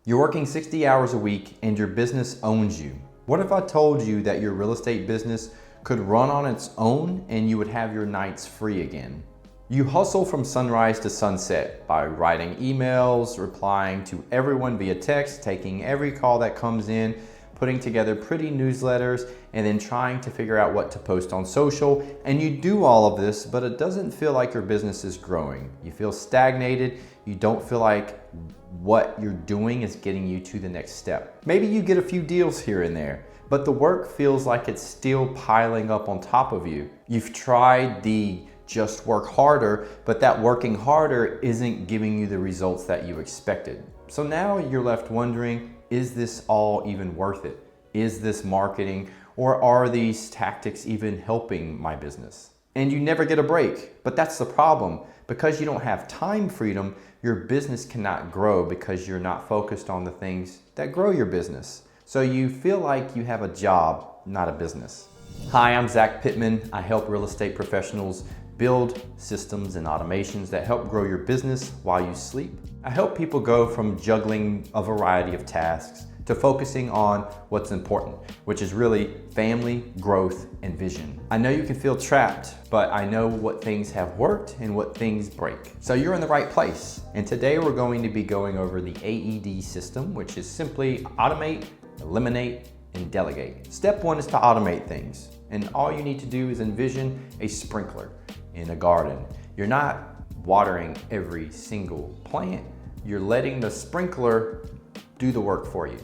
You're working 60 hours a week and your business owns you. What if I told you that your real estate business could run on its own and you would have your nights free again? You hustle from sunrise to sunset by writing emails, replying to everyone via text, taking every call that comes in, putting together pretty newsletters, and then trying to figure out what to post on social. And you do all of this, but it doesn't feel like your business is growing. You feel stagnated. You don't feel like what you're doing is getting you to the next step. Maybe you get a few deals here and there, but the work feels like it's still piling up on top of you. You've tried the just work harder, but that working harder isn't giving you the results that you expected. So now you're left wondering, is this all even worth it? Is this marketing, or are these tactics even helping my business? And you never get a break, but that's the problem. Because you don't have time freedom, your business cannot grow because you're not focused on the things that grow your business. So you feel like you have a job, not a business. Hi, I'm Zach Pittman. I help real estate professionals build systems and automations that help grow your business while you sleep. I help people go from juggling a variety of tasks to focusing on what's important, which is really family, growth, and vision. I know you can feel trapped, but I know what things have worked and what things break. So you're in the right place. And today we're going to be going over the AED system, which is simply automate, eliminate, and delegate. Step one is to automate things. And all you need to do is envision a sprinkler in a garden. You're not watering every single plant. You're letting the sprinkler do the work for you.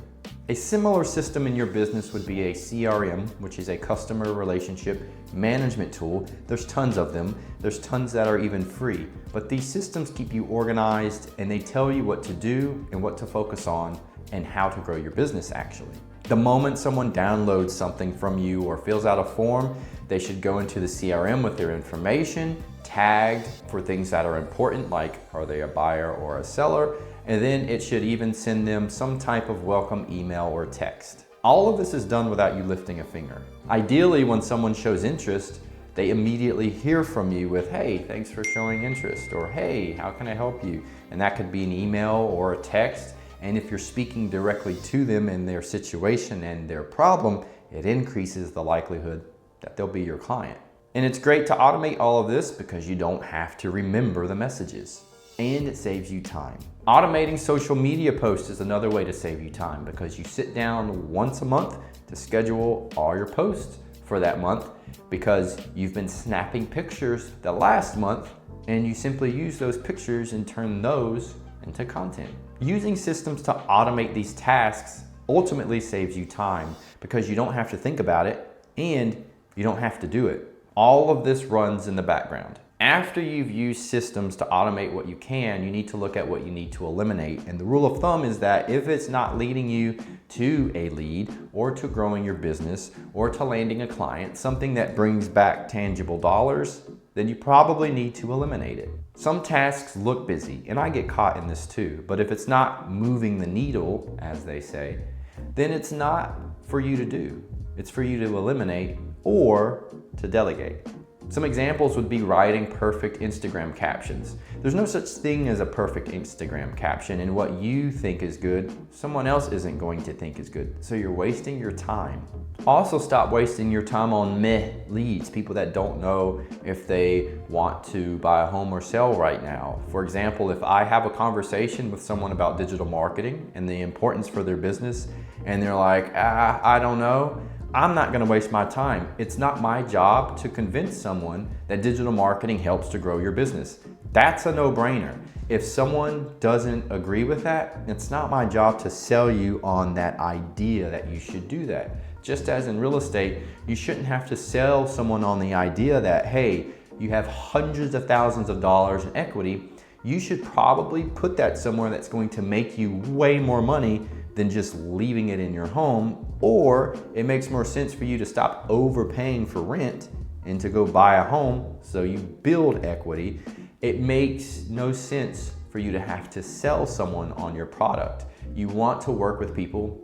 A similar system in your business would be a CRM, which is a customer relationship management tool. There's tons of them. There's tons that are even free. But these systems keep you organized and they tell you what to do and what to focus on and how to grow your business actually. The moment someone downloads something from you or fills out a form, they should go into the CRM with their information, tagged for things that are important, like are they a buyer or a seller, and then it should even send them some type of welcome email or text. All of this is done without you lifting a finger. Ideally, when someone shows interest, they immediately hear from you with, hey, thanks for showing interest, or hey, how can I help you? And that could be an email or a text. And if you're speaking directly to them in their situation and their problem, it increases the likelihood that they'll be your client. And it's great to automate all of this because you don't have to remember the messages. And it saves you time. Automating social media posts is another way to save you time because you sit down once a month to schedule all your posts for that month because you've been snapping pictures the last month and you simply use those pictures and turn those into content. Using systems to automate these tasks ultimately saves you time because you don't have to think about it and you don't have to do it. All of this runs in the background. After you've used systems to automate what you can, you need to look at what you need to eliminate. And the rule of thumb is that if it's not leading you to a lead or to growing your business or to landing a client, something that brings back tangible dollars, then you probably need to eliminate it. Some tasks look busy, and I get caught in this too, but if it's not moving the needle, as they say, then it's not for you to do. It's for you to eliminate or to delegate. Some examples would be writing perfect Instagram captions. There's no such thing as a perfect Instagram caption, and what you think is good, someone else isn't going to think is good. So you're wasting your time. Also stop wasting your time on meh leads, people that don't know if they want to buy a home or sell right now. For example, if I have a conversation with someone about digital marketing and the importance for their business, and they're like, I don't know, I'm not gonna waste my time. It's not my job to convince someone that digital marketing helps to grow your business. That's a no-brainer. If someone doesn't agree with that, it's not my job to sell you on that idea that you should do that. Just as in real estate, you shouldn't have to sell someone on the idea that, hey, you have hundreds of thousands of dollars in equity. You should probably put that somewhere that's going to make you way more money than just leaving it in your home, or it makes more sense for you to stop overpaying for rent and to go buy a home so you build equity. It makes no sense for you to have to sell someone on your product. You want to work with people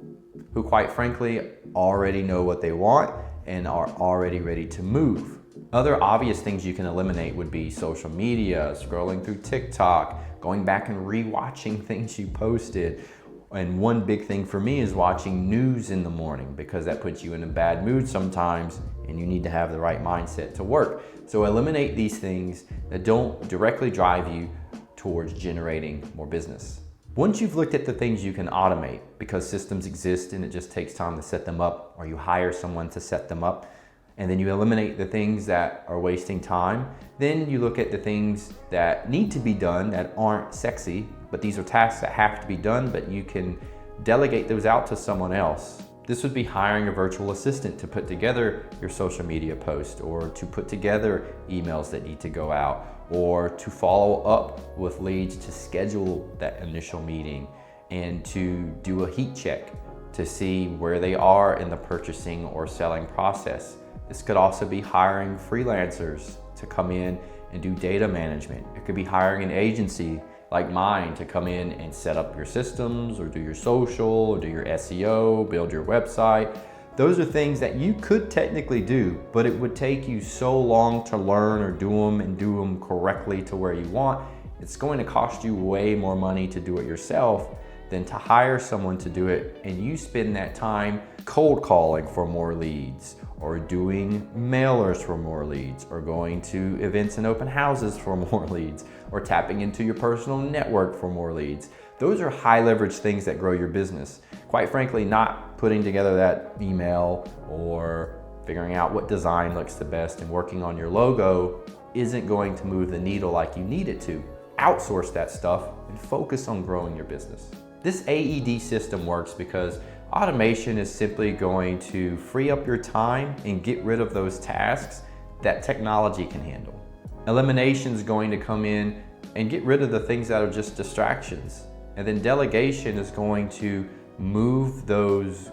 who, quite frankly, already know what they want and are already ready to move. Other obvious things you can eliminate would be social media, scrolling through TikTok, going back and re-watching things you posted, And one big thing for me is watching news in the morning, because that puts you in a bad mood sometimes and you need to have the right mindset to work. So eliminate these things that don't directly drive you towards generating more business. Once you've looked at the things you can automate, because systems exist and it just takes time to set them up, or you hire someone to set them up, and then you eliminate the things that are wasting time, then you look at the things that need to be done that aren't sexy, but these are tasks that have to be done, but you can delegate those out to someone else. This would be hiring a virtual assistant to put together your social media post, or to put together emails that need to go out, or to follow up with leads, to schedule that initial meeting, and to do a heat check to see where they are in the purchasing or selling process. This could also be hiring freelancers to come in and do data management. It could be hiring an agency like mine to come in and set up your systems, or do your social, or do your SEO, build your website. Those are things that you could technically do, but it would take you so long to learn or do them and do them correctly to where you want. It's going to cost you way more money to do it yourself than to hire someone to do it, and you spend that time cold calling for more leads, or doing mailers for more leads, or going to events and open houses for more leads, or tapping into your personal network for more leads. Those are high leverage things that grow your business. Quite frankly, not putting together that email or figuring out what design looks the best and working on your logo isn't going to move the needle like you need it to. Outsource that stuff and focus on growing your business. This AED system works because automation is simply going to free up your time and get rid of those tasks that technology can handle. Elimination is going to come in and get rid of the things that are just distractions. And then delegation is going to move those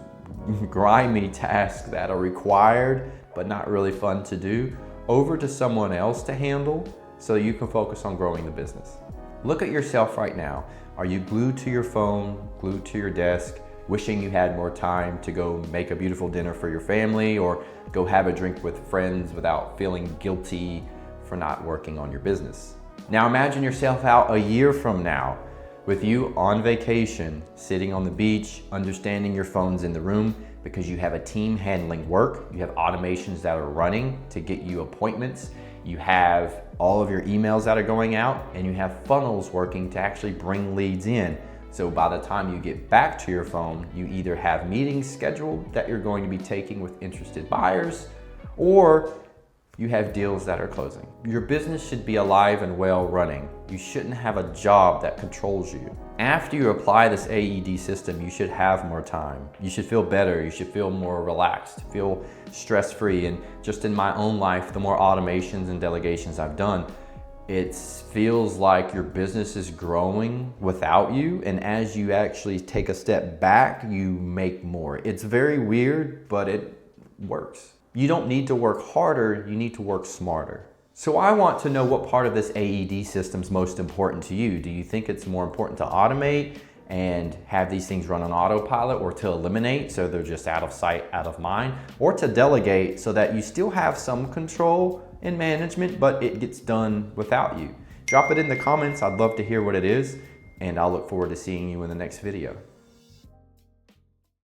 grimy tasks that are required but not really fun to do over to someone else to handle, so you can focus on growing the business. Look at yourself right now. Are you glued to your phone, glued to your desk, wishing you had more time to go make a beautiful dinner for your family, or go have a drink with friends without feeling guilty for not working on your business? Now imagine yourself out a year from now with you on vacation, sitting on the beach, understanding your phone's in the room because you have a team handling work, you have automations that are running to get you appointments, you have all of your emails that are going out, and you have funnels working to actually bring leads in. So by the time you get back to your phone, you either have meetings scheduled that you're going to be taking with interested buyers, or you have deals that are closing. Your business should be alive and well running. You shouldn't have a job that controls you. After you apply this AED system, you should have more time. You should feel better. You should feel more relaxed, feel stress-free. And just in my own life, the more automations and delegations I've done, it feels like your business is growing without you. And as you actually take a step back, you make more. It's very weird, but it works. You don't need to work harder, you need to work smarter. So I want to know what part of this AED system is most important to you. Do you think it's more important to automate and have these things run on autopilot, or to eliminate so they're just out of sight, out of mind, or to delegate so that you still have some control and management, but it gets done without you? Drop it in the comments. I'd love to hear what it is, and I'll look forward to seeing you in the next video.